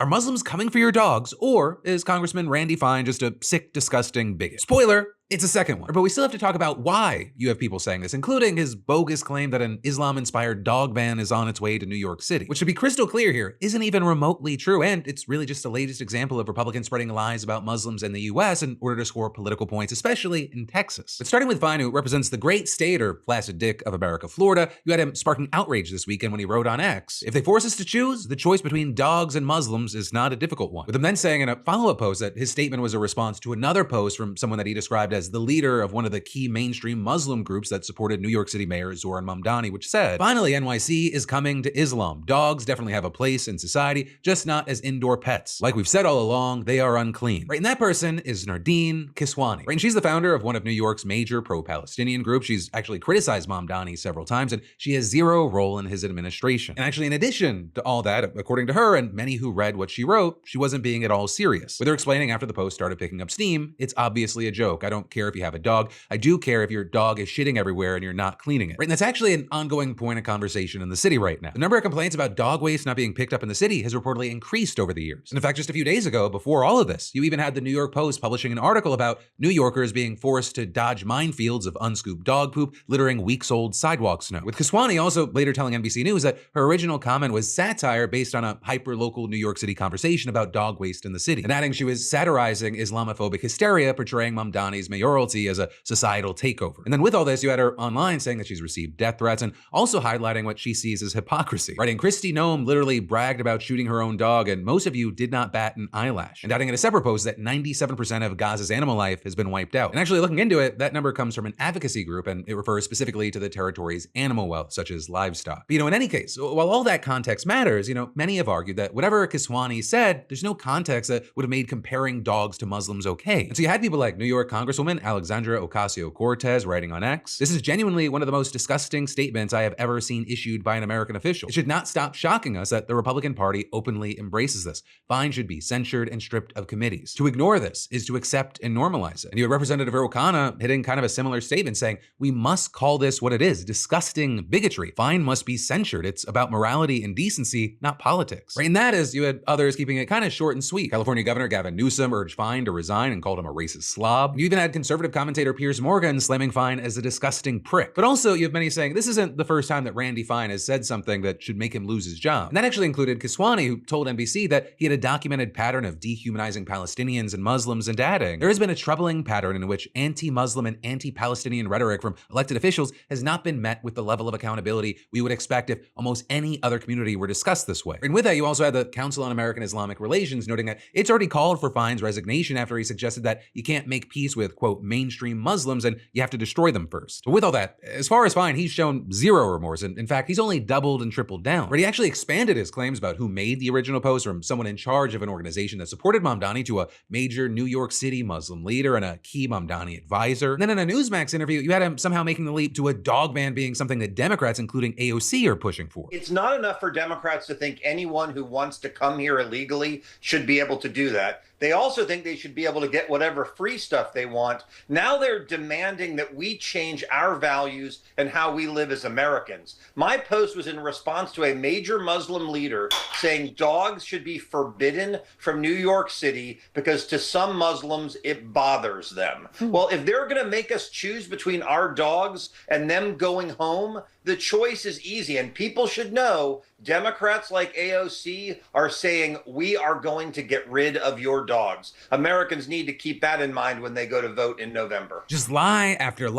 Are Muslims coming for your dogs, or is Congressman Randy Fine just a sick, disgusting bigot? Spoiler, it's a second one. But we still have to talk about why you have people saying this, including his bogus claim that an Islam-inspired dog ban is on its way to New York City, which, to be crystal clear here, isn't even remotely true, and it's really just the latest example of Republicans spreading lies about Muslims in the US in order to score political points, especially in Texas. But starting with Fine, who represents the great state, or flaccid dick, of America, Florida, you had him sparking outrage this weekend when he wrote on X, "If they force us to choose, the choice between dogs and Muslims is not a difficult one," with him then saying in a follow-up post that his statement was a response to another post from someone that he described as the leader of one of the key mainstream Muslim groups that supported New York City Mayor Zohran Mamdani, which said, "Finally, NYC is coming to Islam. Dogs definitely have a place in society, just not as indoor pets. Like we've said all along, they are unclean." Right, and that person is Nardine Kiswani. Right, and she's the founder of one of New York's major pro-Palestinian groups. She's actually criticized Mamdani several times, and she has zero role in his administration. And actually, in addition to all that, according to her and many who read what she wrote, she wasn't being at all serious. With her explaining after the post started picking up steam, "It's obviously a joke. I don't care if you have a dog. I do care if your dog is shitting everywhere and you're not cleaning it." Right, and that's actually an ongoing point of conversation in the city right now. The number of complaints about dog waste not being picked up in the city has reportedly increased over the years. And in fact, just a few days ago, before all of this, you even had the New York Post publishing an article about New Yorkers being forced to dodge minefields of unscooped dog poop littering weeks-old sidewalk snow. With Kiswani also later telling NBC News that her original comment was satire based on a hyper-local New York City conversation about dog waste in the city, and adding she was satirizing Islamophobic hysteria, portraying Mamdani's mayoralty as a societal takeover. And then with all this, you had her online saying that she's received death threats and also highlighting what she sees as hypocrisy. Writing, "Kristi Noem literally bragged about shooting her own dog, and most of you did not bat an eyelash." And adding in a separate post that 97% of Gaza's animal life has been wiped out. And actually looking into it, that number comes from an advocacy group, and it refers specifically to the territory's animal wealth, such as livestock. But in any case, while all that context matters, many have argued that whatever Kiswani said, there's no context that would have made comparing dogs to Muslims okay. And so you had people like New York Congresswoman Alexandra Ocasio-Cortez writing on X, "This is genuinely one of the most disgusting statements I have ever seen issued by an American official. It should not stop shocking us that the Republican Party openly embraces this. Fine should be censured and stripped of committees. To ignore this is to accept and normalize it." And you had Representative O'Connor hitting kind of a similar statement saying, "We must call this what it is, disgusting bigotry. Fine must be censured. It's about morality and decency, not politics." Right, and that is, you had others keeping it kind of short and sweet. California Governor Gavin Newsom urged Fine to resign and called him a racist slob. You even had conservative commentator Piers Morgan slamming Fine as a disgusting prick. But also, you have many saying this isn't the first time that Randy Fine has said something that should make him lose his job. And that actually included Kiswani, who told NBC that he had a documented pattern of dehumanizing Palestinians and Muslims, and adding, "There has been a troubling pattern in which anti-Muslim and anti-Palestinian rhetoric from elected officials has not been met with the level of accountability we would expect if almost any other community were discussed this way." And with that, you also had the Council on American Islamic Relations noting that it's already called for Fine's resignation after he suggested that you can't make peace with, quote, mainstream Muslims and you have to destroy them first. But with all that, as far as Fine, he's shown zero remorse. And in fact, he's only doubled and tripled down. Right, he actually expanded his claims about who made the original post from someone in charge of an organization that supported Mamdani to a major New York City Muslim leader and a key Mamdani advisor. And then in a Newsmax interview, you had him somehow making the leap to a dog ban being something that Democrats, including AOC, are pushing for. "It's not enough for Democrats to think anyone who wants to come here illegally should be able to do that. They also think they should be able to get whatever free stuff they want. Now they're demanding that we change our values and how we live as Americans." My post was in response to a major Muslim leader saying dogs should be forbidden from New York City because to some Muslims it bothers them. Well, if they're going to make us choose between our dogs and them going home, the choice is easy, and people should know Democrats like AOC are saying we are going to get rid of your dogs. Americans need to keep that in mind when they go to vote in November. Just lie after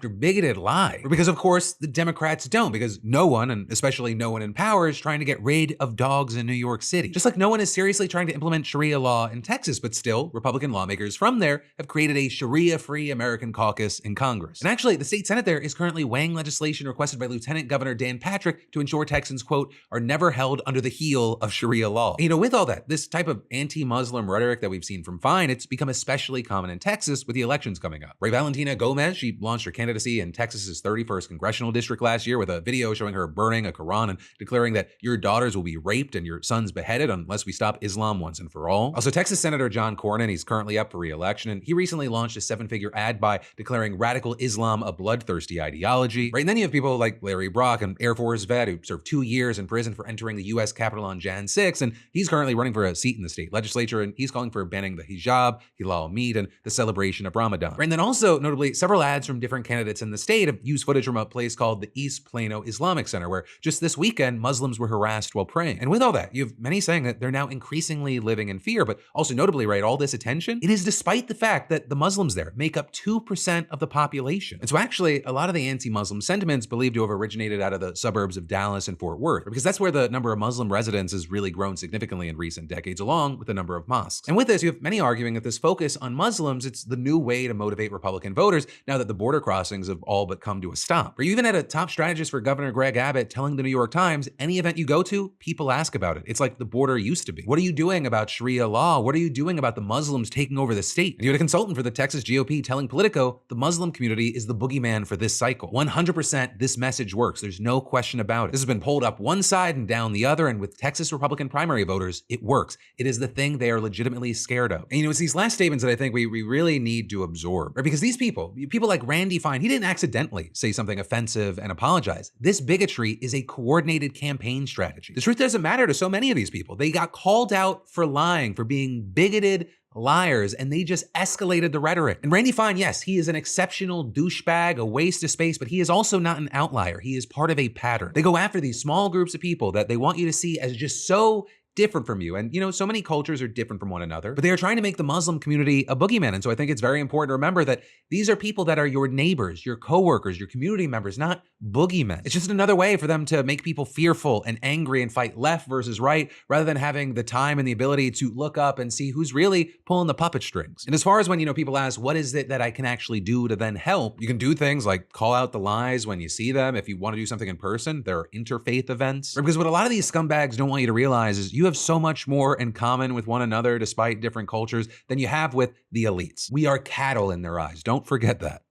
bigoted lie. Because of course the Democrats don't, because no one, and especially no one in power, is trying to get rid of dogs in New York City. Just like no one is seriously trying to implement Sharia law in Texas, but still Republican lawmakers from there have created a Sharia-free American caucus in Congress. And actually the state Senate there is currently weighing legislation requested by Lieutenant Governor Dan Patrick to ensure Texans, quote, are never held under the heel of Sharia law. With all that, this type of anti-Muslim rhetoric that we've seen from Fine, it's become especially common in Texas with the elections coming up. Right, Valentina Gomez, she launched her candidacy in Texas's 31st congressional district last year with a video showing her burning a Quran and declaring that your daughters will be raped and your sons beheaded unless we stop Islam once and for all. Also, Texas Senator John Cornyn, he's currently up for re-election, and he recently launched a 7-figure ad buy declaring radical Islam a bloodthirsty ideology. Right, and then you have people like like Larry Brock, an Air Force vet who served 2 years in prison for entering the U.S. Capitol on Jan 6, and he's currently running for a seat in the state legislature, and he's calling for banning the hijab, halal meat, and the celebration of Ramadan. And then also, notably, several ads from different candidates in the state have used footage from a place called the East Plano Islamic Center, where just this weekend, Muslims were harassed while praying. And with all that, you have many saying that they're now increasingly living in fear, but also notably, right, all this attention, it is despite the fact that the Muslims there make up 2% of the population. And so actually, a lot of the anti-Muslim sentiments believed to have originated out of the suburbs of Dallas and Fort Worth, because that's where the number of Muslim residents has really grown significantly in recent decades, along with the number of mosques. And with this, you have many arguing that this focus on Muslims, it's the new way to motivate Republican voters now that the border crossings have all but come to a stop. Or you even had a top strategist for Governor Greg Abbott telling the New York Times, any event you go to, people ask about it. It's like the border used to be. What are you doing about Sharia law? What are you doing about the Muslims taking over the state? And you had a consultant for the Texas GOP telling Politico, the Muslim community is the boogeyman for this cycle. 100% this message works. There's no question about it. This has been pulled up one side and down the other, and with Texas Republican primary voters, it works. It is the thing they are legitimately scared of. And it's these last statements that I think we really need to absorb, right? Because these people like Randy Fine, he didn't accidentally say something offensive and apologize. This bigotry is a coordinated campaign strategy. The truth doesn't matter to so many of these people. They got called out for lying, for being bigoted liars, and they just escalated the rhetoric. And Randy Fine, yes, he is an exceptional douchebag, a waste of space, but he is also not an outlier. He is part of a pattern. They go after these small groups of people that they want you to see as just so different from you. And so many cultures are different from one another, but they are trying to make the Muslim community a boogeyman. And so I think it's very important to remember that these are people that are your neighbors, your coworkers, your community members, not boogeymen. It's just another way for them to make people fearful and angry and fight left versus right, rather than having the time and the ability to look up and see who's really pulling the puppet strings. And as far as when, people ask, what is it that I can actually do to then help? You can do things like call out the lies when you see them. If you want to do something in person, there are interfaith events. Because what a lot of these scumbags don't want you to realize is you have so much more in common with one another despite different cultures than you have with the elites. We are cattle in their eyes. Don't forget that.